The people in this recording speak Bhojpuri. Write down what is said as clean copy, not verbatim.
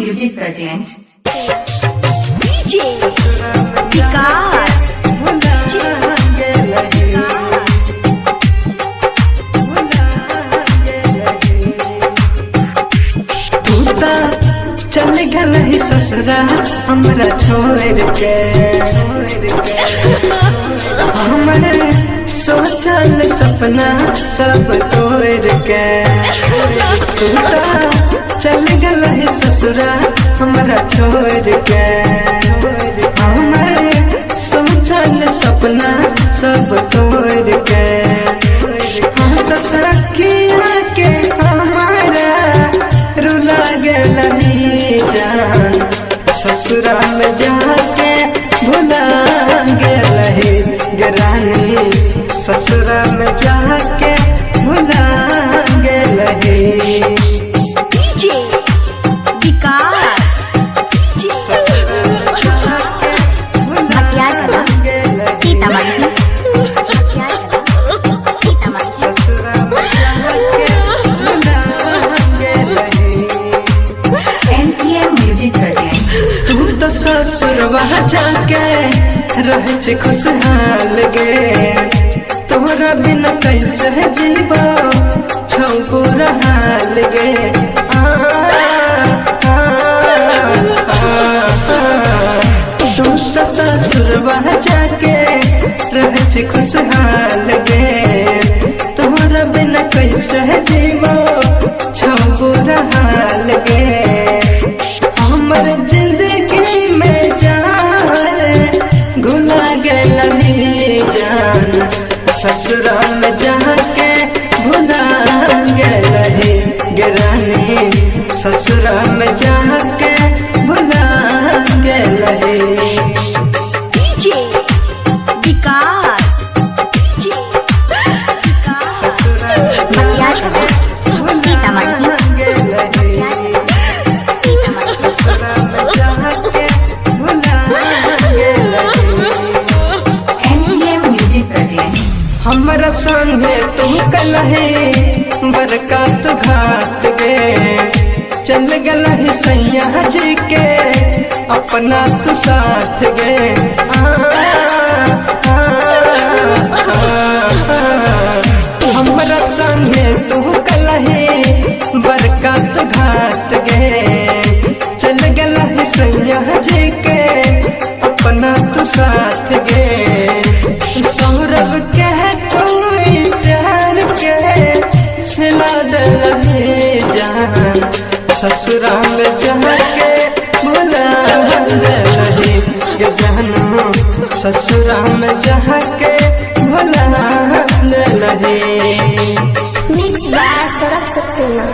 म्यूजिक प्रेजेंट डीजे विकास चल गल ही ससुरा हमरा छोड़ के हमरे सोचल सपना सब तोड़ के चल गल ही ससुरा हमरा छोड़ के हमरे सोचल सपना सब तोड़ के सखिया के हमारा रुला गलनी जान ससुरा में जाके भुला गलही गरानी ससुरा में जाके भुला गलही डीजे विकास ससुरवा जाके रहे खुशहाल गे तोहरा बिना कैसे जीवो छौ हाल गे तू तो ससुरवा जाके रहे खुशहाल गे तोहरा बिना कैसे जीवो छौ हाल गे हमर जिंदगी में जान घुला गलनी जान ससुरा में जाके भुला गलही गिरानी ससुरा में जाके भुला गलही डीजे विकास ससुरा हमरा संगे तुम कलहे बरकत घाट गे चल गलही सैया जी के अपना तू साथ गे हमरा संगे तुम कलहे बरकत घाट गे चल गलही सैया जी के अपना तू साथ गे सौरभ के प्यार के सिला दलही जान ससुरा में जाके भुला दलही जानू ससुरा में जाके भुला दलही मिक्स बाय सौरभ सक्सेना।